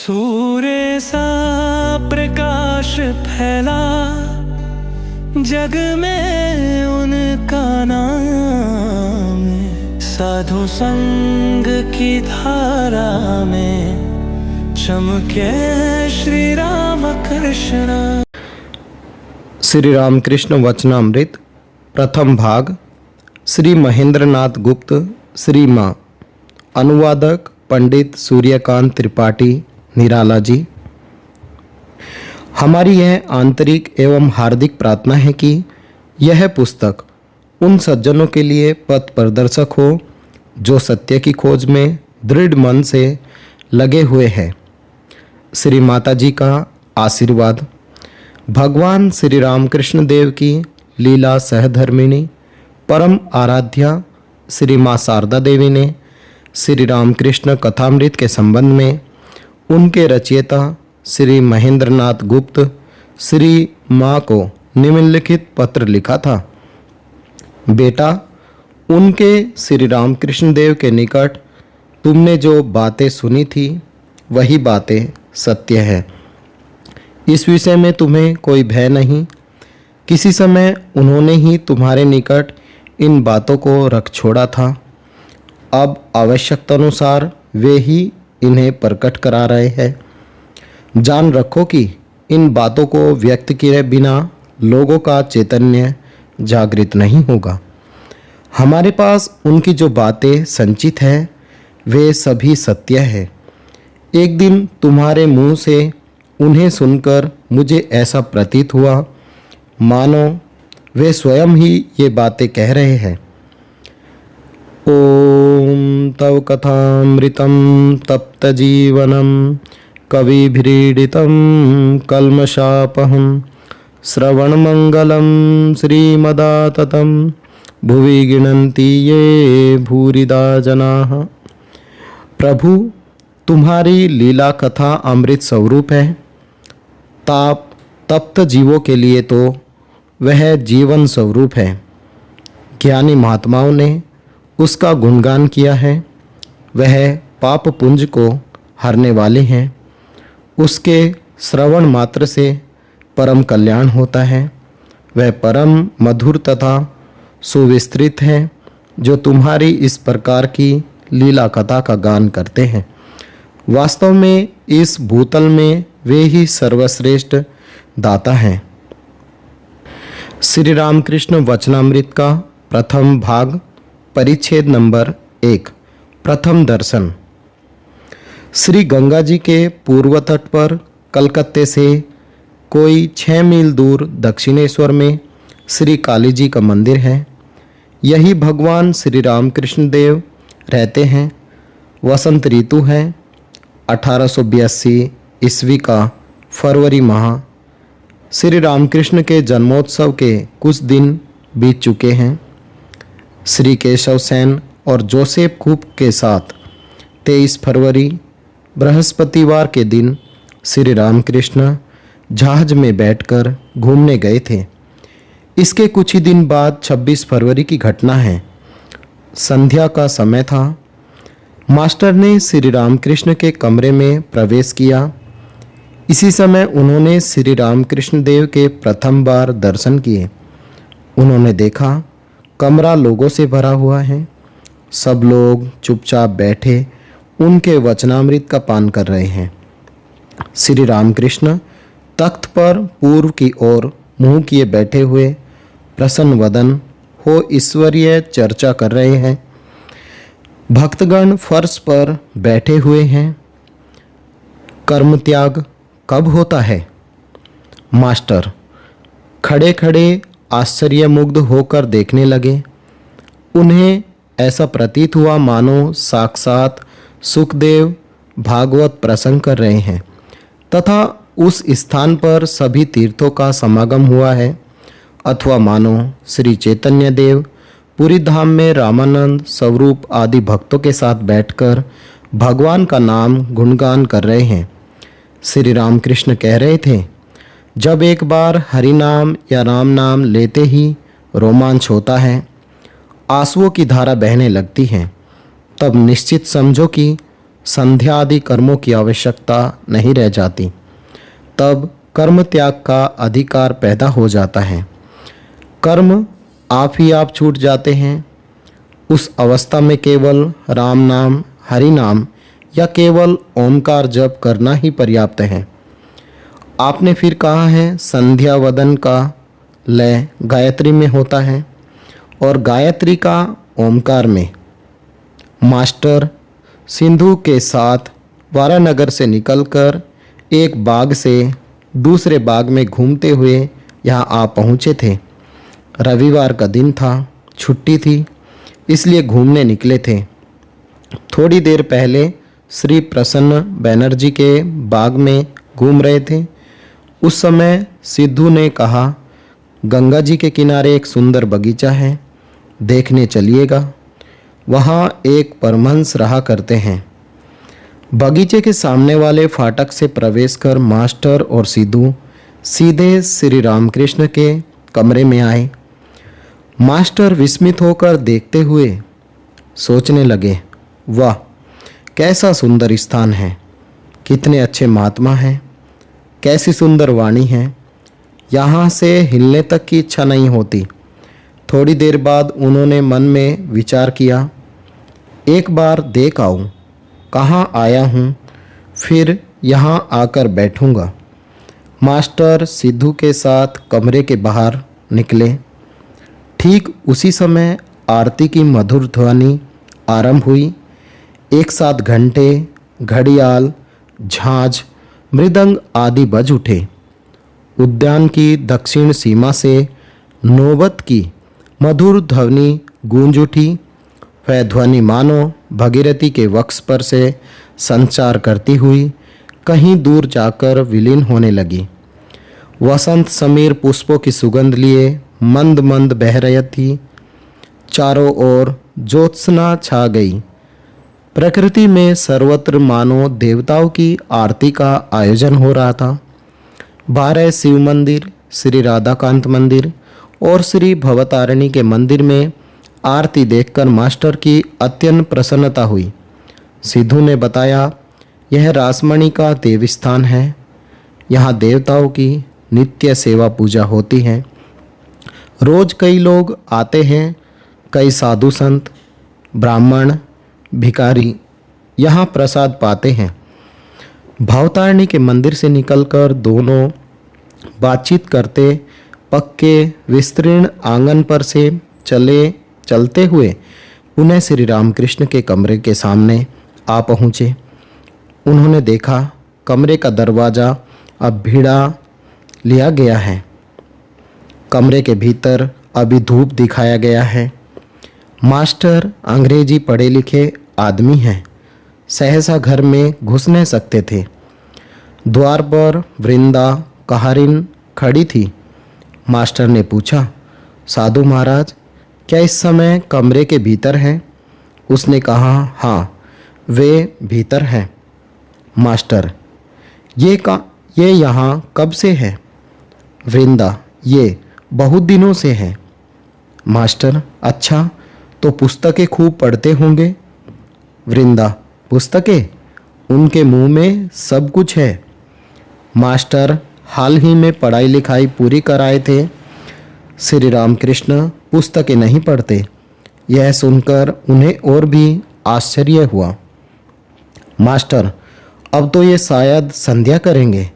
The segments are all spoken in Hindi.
सूर्य सा प्रकाश फैला जग में उनका नाम, साधु संग की धारा में चमके श्री राम कृष्ण। श्री रामकृष्ण वचनामृत प्रथम भाग। श्री महेंद्रनाथ गुप्त श्री माँ। अनुवादक पंडित सूर्यकांत त्रिपाठी निराला जी। हमारी यह आंतरिक एवं हार्दिक प्रार्थना है कि यह पुस्तक उन सज्जनों के लिए पथ प्रदर्शक हो जो सत्य की खोज में दृढ़ मन से लगे हुए हैं। श्री माता जी का आशीर्वाद। भगवान श्री रामकृष्ण देव की लीला सहधर्मिणी परम आराध्या श्री माँ शारदा देवी ने श्री रामकृष्ण कथामृत के संबंध में उनके रचयिता श्री महेंद्रनाथ गुप्त श्री माँ को निम्नलिखित पत्र लिखा था। बेटा, उनके श्री रामकृष्ण देव के निकट तुमने जो बातें सुनी थी वही बातें सत्य है। इस विषय में तुम्हें कोई भय नहीं। किसी समय उन्होंने ही तुम्हारे निकट इन बातों को रख छोड़ा था। अब आवश्यकतानुसार वे ही इन्हें प्रकट करा रहे हैं। जान रखो कि इन बातों को व्यक्त किए बिना लोगों का चैतन्य जागृत नहीं होगा। हमारे पास उनकी जो बातें संचित हैं वे सभी सत्य है। एक दिन तुम्हारे मुंह से उन्हें सुनकर मुझे ऐसा प्रतीत हुआ मानो वे स्वयं ही ये बातें कह रहे हैं। ओम तव कथामृतं तप्तजीवनं कविभिरीडितं कल्मषापहं श्रवणमंगलं श्रीमदाततं भुवि गिणन्ति ये भूरिदा जनाः। प्रभु, तुम्हारी लीला कथा अमृत स्वरूप है। ताप तप्त जीवों के लिए तो वह जीवन स्वरूप है। ज्ञानी महात्माओं ने उसका गुणगान किया है। वह पाप पुंज को हरने वाले हैं। उसके श्रवण मात्र से परम कल्याण होता है। वह परम मधुर तथा सुविस्तृत है जो तुम्हारी इस प्रकार की लीला कथा का गान करते हैं। वास्तव में इस भूतल में वे ही सर्वश्रेष्ठ दाता हैं। श्री रामकृष्ण वचनामृत का प्रथम भाग। परिच्छेद नंबर 1। प्रथम दर्शन। श्री गंगा जी के पूर्व तट पर कलकत्ते से कोई 6 मील दूर दक्षिणेश्वर में श्री काली जी का मंदिर है। यही भगवान श्री रामकृष्ण देव रहते हैं। वसंत ऋतु है। 1882 ईस्वी का फरवरी माह। श्री रामकृष्ण के जन्मोत्सव के कुछ दिन बीत चुके हैं। श्री केशव सेन और जोसेफ कूप के साथ 23 फरवरी बृहस्पतिवार के दिन श्री रामकृष्ण जहाज में बैठकर घूमने गए थे। इसके कुछ ही दिन बाद 26 फरवरी की घटना है। संध्या का समय था। मास्टर ने श्री रामकृष्ण के कमरे में प्रवेश किया। इसी समय उन्होंने श्री रामकृष्ण देव के प्रथम बार दर्शन किए। उन्होंने देखा कमरा लोगों से भरा हुआ है। सब लोग चुपचाप बैठे उनके वचनामृत का पान कर रहे हैं। श्री रामकृष्ण तख्त पर पूर्व की ओर मुंह किए बैठे हुए प्रसन्न वदन हो ईश्वरीय चर्चा कर रहे हैं। भक्तगण फर्श पर बैठे हुए हैं। कर्म त्याग कब होता है? मास्टर खड़े खड़े आश्चर्यमुग्ध होकर देखने लगे। उन्हें ऐसा प्रतीत हुआ मानो साक्षात सुखदेव भागवत प्रसंग कर रहे हैं तथा उस स्थान पर सभी तीर्थों का समागम हुआ है, अथवा मानो श्री चैतन्य देव पुरी धाम में रामानंद स्वरूप आदि भक्तों के साथ बैठकर भगवान का नाम गुणगान कर रहे हैं। श्री रामकृष्ण कह रहे थे, जब एक बार हरि नाम या राम नाम लेते ही रोमांच होता है, आंसुओं की धारा बहने लगती है, तब निश्चित समझो कि संध्या आदि कर्मों की आवश्यकता नहीं रह जाती। तब कर्म त्याग का अधिकार पैदा हो जाता है। कर्म आप ही आप छूट जाते हैं। उस अवस्था में केवल राम नाम, हरि नाम या केवल ओमकार जप करना ही पर्याप्त है। आपने फिर कहा है संध्या वदन का लय गायत्री में होता है और गायत्री का ओमकार में। मास्टर सिंधु के साथ वारानगर से निकलकर एक बाग से दूसरे बाग में घूमते हुए यहाँ आ पहुँचे थे। रविवार का दिन था, छुट्टी थी, इसलिए घूमने निकले थे। थोड़ी देर पहले श्री प्रसन्न बैनर्जी के बाग में घूम रहे थे। उस समय सिद्धू ने कहा, गंगा जी के किनारे एक सुंदर बगीचा है, देखने चलिएगा। वहाँ एक परमहंस रहा करते हैं। बगीचे के सामने वाले फाटक से प्रवेश कर मास्टर और सिद्धू सीधे श्री रामकृष्ण के कमरे में आए। मास्टर विस्मित होकर देखते हुए सोचने लगे, वाह कैसा सुंदर स्थान है, कितने अच्छे महात्मा हैं, कैसी सुंदर वाणी है। यहाँ से हिलने तक की इच्छा नहीं होती। थोड़ी देर बाद उन्होंने मन में विचार किया, एक बार देख आऊँ कहाँ आया हूँ, फिर यहाँ आकर बैठूँगा। मास्टर सिद्धू के साथ कमरे के बाहर निकले। ठीक उसी समय आरती की मधुर ध्वनि आरंभ हुई। एक साथ घंटे, घड़ियाल, झांझ, मृदंग आदि बज उठे। उद्यान की दक्षिण सीमा से नौबत की मधुर ध्वनि गूंज उठी। वह ध्वनि मानो भगीरथी के वक्ष पर से संचार करती हुई कहीं दूर जाकर विलीन होने लगी। वसंत समीर पुष्पों की सुगंध लिए मंद मंद बह रही थी। चारों ओर ज्योत्सना छा गई। प्रकृति में सर्वत्र मानो देवताओं की आरती का आयोजन हो रहा था। 12 शिव मंदिर, श्री राधाकांत मंदिर और श्री भवतारिणी के मंदिर में आरती देखकर मास्टर की अत्यंत प्रसन्नता हुई। सिद्धू ने बताया, यह रासमणि का देवस्थान है। यहाँ देवताओं की नित्य सेवा पूजा होती है। रोज कई लोग आते हैं, कई साधु संत, ब्राह्मण, भिखारी यहाँ प्रसाद पाते हैं। भवतारिणी के मंदिर से निकलकर दोनों बातचीत करते पक्के विस्तीर्ण आंगन पर से चलते हुए पुनः श्री रामकृष्ण के कमरे के सामने आ पहुँचे। उन्होंने देखा कमरे का दरवाज़ा अब भिड़ा लिया गया है। कमरे के भीतर अभी धूप दिखाया गया है। मास्टर अंग्रेजी पढ़े लिखे आदमी हैं, सहसा घर में घुस नहीं सकते थे। द्वार पर वृंदा कहारिन खड़ी थी। मास्टर ने पूछा, साधु महाराज क्या इस समय कमरे के भीतर हैं? उसने कहा, हाँ वे भीतर हैं। मास्टर, ये यहाँ कब से है? वृंदा, ये बहुत दिनों से है। मास्टर, अच्छा तो पुस्तकें खूब पढ़ते होंगे। वृंदा, पुस्तकें? उनके मुंह में सब कुछ है। मास्टर हाल ही में पढ़ाई लिखाई पूरी कराए थे। श्री रामकृष्ण पुस्तकें नहीं पढ़ते। यह सुनकर उन्हें और भी आश्चर्य हुआ। मास्टर, अब तो ये शायद संध्या करेंगे,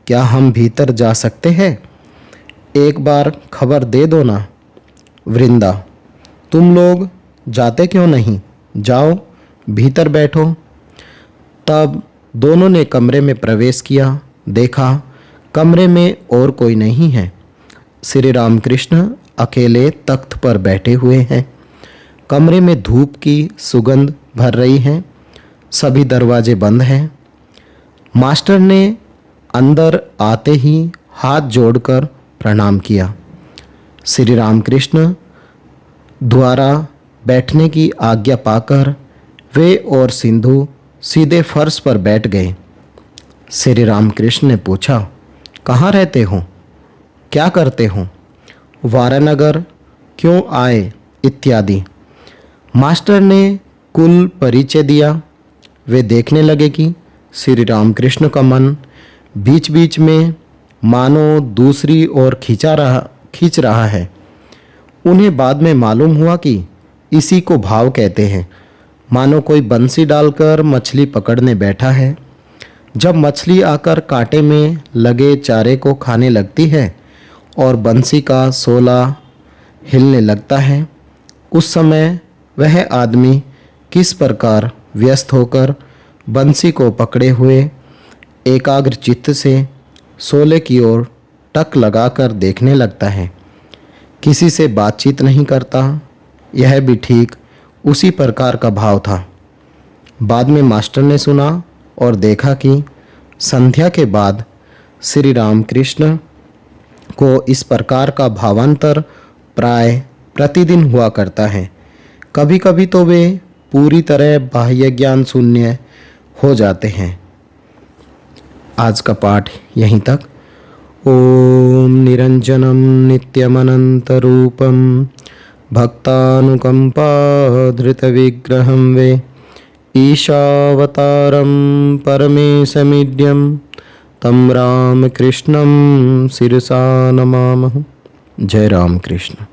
क्या हम भीतर जा सकते हैं? एक बार खबर दे दो ना। वृंदा, तुम लोग जाते क्यों नहीं? जाओ भीतर बैठो। तब दोनों ने कमरे में प्रवेश किया। देखा कमरे में और कोई नहीं है। श्री रामकृष्ण अकेले तख्त पर बैठे हुए हैं। कमरे में धूप की सुगंध भर रही है। सभी दरवाजे बंद हैं। मास्टर ने अंदर आते ही हाथ जोड़कर प्रणाम किया। श्री रामकृष्ण द्वारा बैठने की आज्ञा पाकर वे और सिंधु सीधे फर्श पर बैठ गए। श्री रामकृष्ण ने पूछा, कहाँ रहते हो? क्या करते हो? वारानगर क्यों आए? इत्यादि। मास्टर ने कुल परिचय दिया। वे देखने लगे कि श्री रामकृष्ण का मन बीच बीच में मानो दूसरी ओर खींच रहा है। उन्हें बाद में मालूम हुआ कि इसी को भाव कहते हैं। मानो कोई बंसी डालकर मछली पकड़ने बैठा है। जब मछली आकर कांटे में लगे चारे को खाने लगती है और बंसी का सोला हिलने लगता है, उस समय वह आदमी किस प्रकार व्यस्त होकर बंसी को पकड़े हुए एकाग्र चित्त से सोले की ओर टक लगाकर देखने लगता है। किसी से बातचीत नहीं करता। यह भी ठीक उसी प्रकार का भाव था। बाद में मास्टर ने सुना और देखा कि संध्या के बाद श्री रामकृष्ण को इस प्रकार का भावांतर प्राय प्रतिदिन हुआ करता है। कभी कभी तो वे पूरी तरह बाह्य ज्ञान शून्य हो जाते हैं। आज का पाठ यहीं तक। ओम निरंजनम नित्यमनंतरूपम भक्तानुकंपाधृतविग्रहं वे ईशावतारं परमेशमीड्यं तं रामकृष्णं शिरसा नमामः। जय रामकृष्ण।